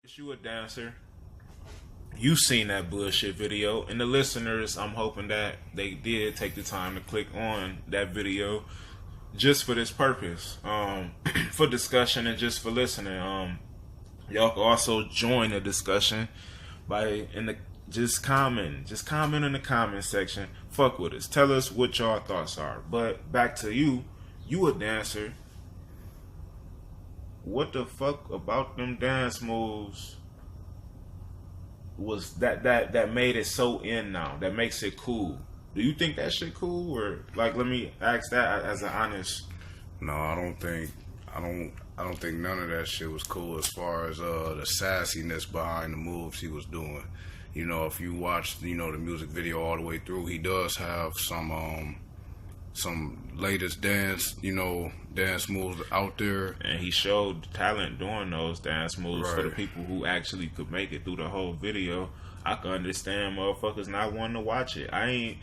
If you a dancer, you seen that bullshit video, and the listeners, I'm hoping that they did take the time to click on that video just for this purpose, for discussion and just for listening. Y'all can also join the discussion by just comment in the comment section. Fuck with us, tell us what y'all thoughts are. But back to you a dancer. What the fuck about them dance moves was that made it so in now? That makes it cool. Do you think that shit cool? Or like, let me ask that as an honest. No, I don't think none of that shit was cool as far as the sassiness behind the moves he was doing. You know, if you watch, the music video all the way through, he does have some latest dance moves out there. And he showed talent doing those dance moves. Right. For the people who actually could make it through the whole video. I can understand motherfuckers not wanting to watch it. I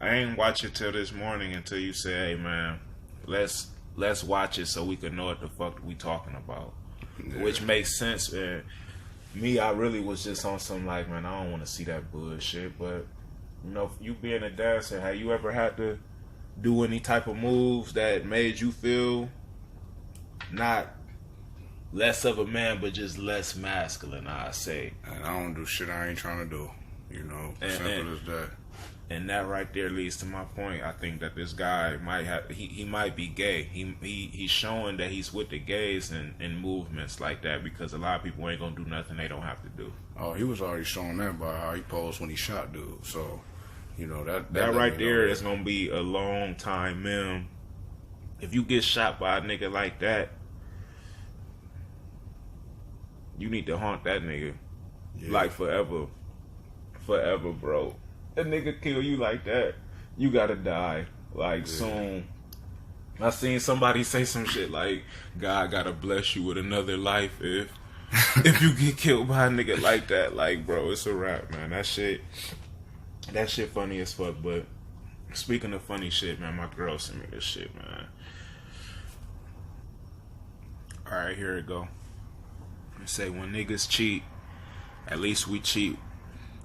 ain't watch it till this morning until you say, hey man, let's watch it so we can know what the fuck we talking about. Yeah. Which makes sense, man. Me, I really was just on some like, man, I don't want to see that bullshit. But you being a dancer, have you ever had to do any type of moves that made you feel not less of a man, but just less masculine, I say? And I don't do shit I ain't trying to do. Simple as that. And that right there leads to my point. I think that this guy he might be gay. He's showing that he's with the gays in movements like that, because a lot of people ain't gonna do nothing they don't have to do. Oh, he was already showing that by how he posed when he shot dude. So, that right there is gonna be a long time meme. If you get shot by a nigga like that, you need to haunt that nigga like forever, bro. A nigga kill you like that, you gotta die soon. I seen somebody say some shit like, God gotta bless you with another life if you get killed by a nigga like that. Like, bro, it's a wrap, man. That shit funny as fuck. But speaking of funny shit, man, my girl sent me this shit, man. Alright, here it go. It say, when niggas cheat, at least we cheat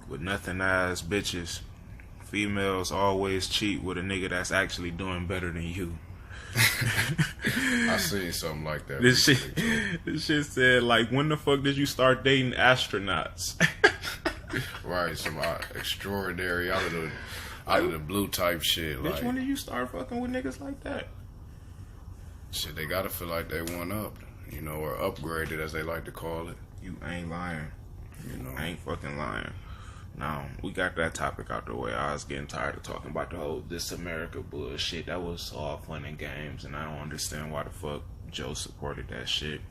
with nothing ass bitches. Females always cheat with a nigga that's actually doing better than you. I seen something like that. This shit said, like, when the fuck did you start dating astronauts? Right, some extraordinary out of the blue type shit. Bitch, when did you start fucking with niggas like that? Shit, they gotta feel like they went up, or upgraded, as they like to call it. You ain't lying. I ain't fucking lying. Now, we got that topic out the way. I was getting tired of talking about the whole This America bullshit. That was all fun and games, and I don't understand why the fuck Joe supported that shit.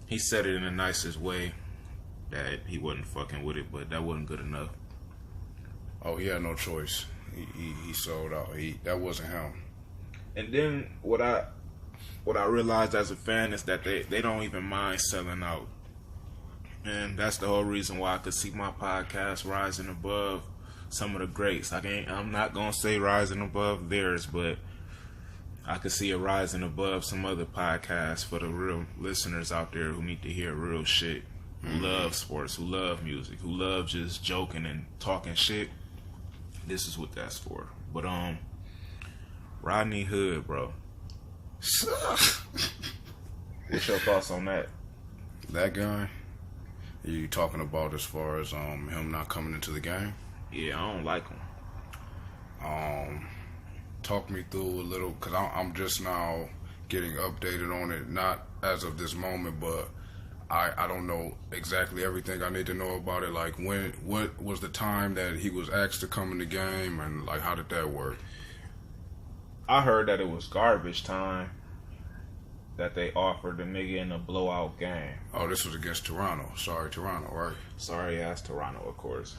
He said it in the nicest way, that he wasn't fucking with it, but that wasn't good enough. Oh, he had no choice. He sold out. That wasn't him. And then what I realized as a fan is that they don't even mind selling out. And that's the whole reason why I could see my podcast rising above some of the greats. I'm not gonna say rising above theirs, but I could see it rising above some other podcasts for the real listeners out there who need to hear real shit, who love sports, who love music, who love just joking and talking shit. This is what that's for. But Rodney Hood, bro. What's your thoughts on that? That guy? You talking about as far as him not coming into the game? Yeah, I don't like him. Talk me through a little, because I'm just now getting updated on it, not as of this moment, but I don't know exactly everything I need to know about it. Like, what was the time that he was asked to come in the game, and like, how did that work? I heard that it was garbage time that they offered the nigga in a blowout game. Oh, this was against Toronto. Sorry, Toronto, right? Sorry ass Toronto, of course.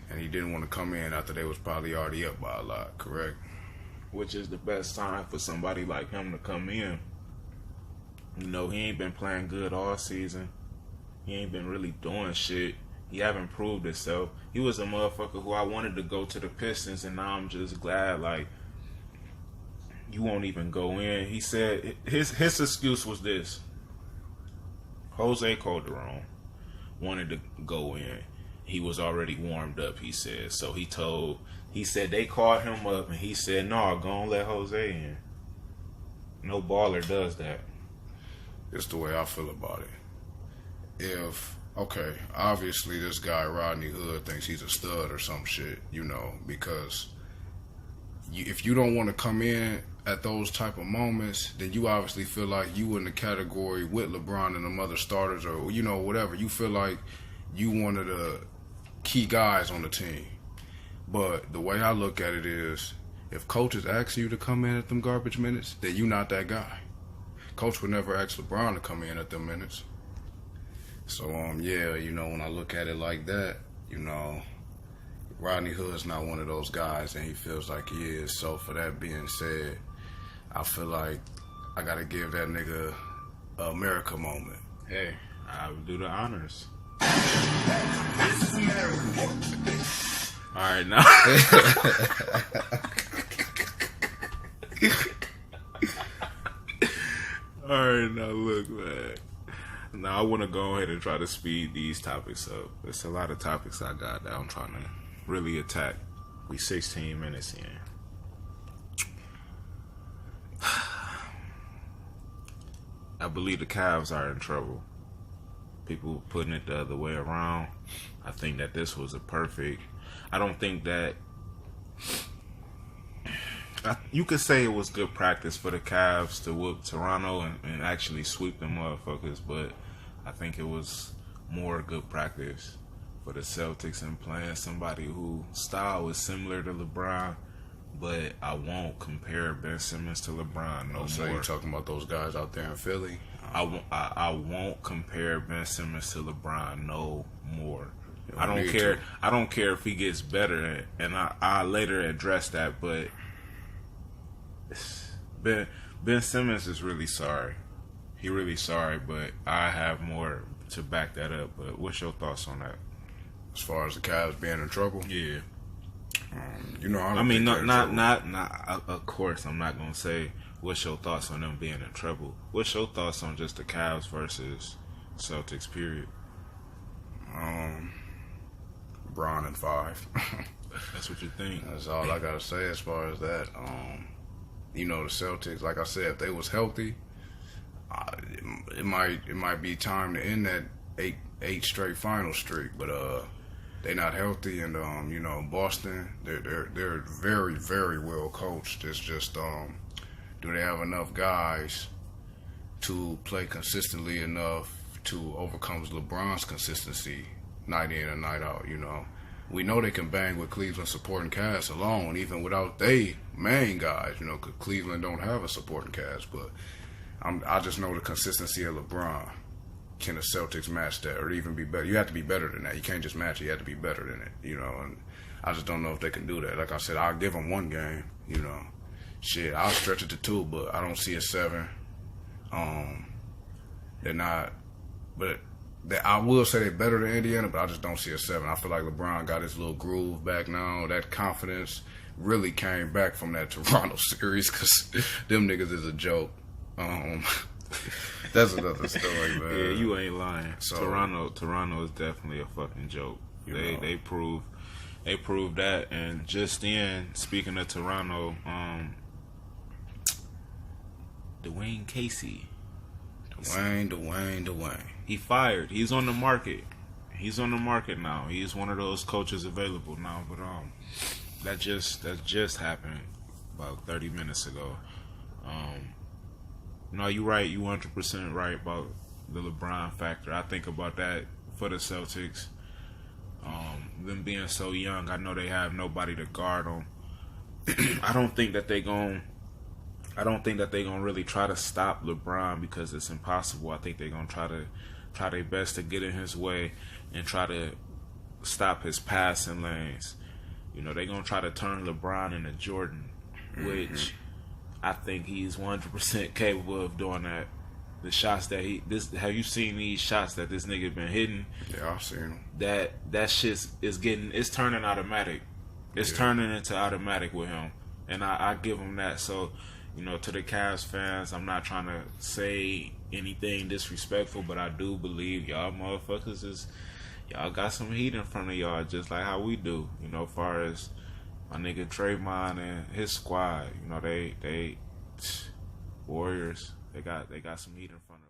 And he didn't want to come in after they was probably already up by a lot, correct? Which is the best time for somebody like him to come in. He ain't been playing good all season. He ain't been really doing shit. He haven't proved himself. He was a motherfucker who I wanted to go to the Pistons, and now I'm just glad, like, you won't even go in. He said his excuse was this. Jose Calderon wanted to go in. He was already warmed up, he said. So he said they called him up and he said, no, go on, let Jose in. No baller does that. It's the way I feel about it. Okay, obviously this guy Rodney Hood thinks he's a stud or some shit, because if you don't want to come in at those type of moments, then you obviously feel like you in the category with LeBron and the other starters, or whatever. You feel like you one of the key guys on the team. But the way I look at it is, if coaches ask you to come in at them garbage minutes, then you not that guy. Coach would never ask LeBron to come in at them minutes. So, when I look at it like that, Rodney Hood's not one of those guys, and he feels like he is. So, for that being said, I feel like I got to give that nigga a America moment. Hey, I would do the honors. All right, now. All right, now look, man. Now I want to go ahead and try to speed these topics up. There's a lot of topics I got that I'm trying to really attack. We 16 minutes in. I believe the Cavs are in trouble. People putting it the other way around. I think that this was a perfect. I don't think that. You could say it was good practice for the Cavs to whoop Toronto and actually sweep them motherfuckers, but I think it was more good practice for the Celtics and playing somebody whose style is similar to LeBron, but I won't compare Ben Simmons to LeBron no more. So you're talking about those guys out there in Philly? I won't compare Ben Simmons to LeBron no more. I don't care. I don't care if he gets better, and I later address that, but Ben Simmons is really sorry. He really sorry, but I have more to back that up. But what's your thoughts on that? As far as the Cavs being in trouble? Yeah. I mean, not. Of course, I'm not gonna say what's your thoughts on them being in trouble. What's your thoughts on just the Cavs versus Celtics? Period. Bron and 5. That's what you think. That's all I gotta say as far as that. The Celtics, like I said, if they was healthy, it might be time to end that eight straight final streak. But they not healthy, and Boston, they're very, very well coached. It's just do they have enough guys to play consistently enough to overcome LeBron's consistency night in and night out? We know they can bang with Cleveland supporting cast alone, even without they main guys, because Cleveland don't have a supporting cast. But I just know the consistency of LeBron. Can the Celtics match that, or even be better? You have to be better than that. You can't just match it. You have to be better than it, and I just don't know if they can do that. Like I said, I'll give them one game, Shit, I'll stretch it to 2, but I don't see a 7. They're not, but I will say they're better than Indiana, but I just don't see a 7. I feel like LeBron got his little groove back now. That confidence really came back from that Toronto series, because them niggas is a joke. That's another story, man. Yeah, you ain't lying. So, Toronto is definitely a fucking joke. They proved that. And just then, speaking of Toronto, Dwayne Casey. Dwayne. He fired. He's on the market. He's on the market now. He's one of those coaches available now. But that just happened about 30 minutes ago. No, you're right. You 100% right about the LeBron factor. I think about that for the Celtics. Them being so young, I know they have nobody to guard them. I don't think that they gonna really try to stop LeBron, because it's impossible. I think they're gonna try their best to get in his way and try to stop his passing lanes. They're gonna try to turn LeBron into Jordan, which I think he's 100% capable of doing that. The shots that have you seen these shots that this nigga been hitting? Yeah, I've seen them. That shit it's turning automatic. It's turning into automatic with him, and I give him that. So You know, to the Cavs fans, I'm not trying to say anything disrespectful, but I do believe y'all motherfuckers y'all got some heat in front of y'all, just like how we do. You know, as far as my nigga Draymond and his squad, you know, they Warriors, they got some heat in front of them.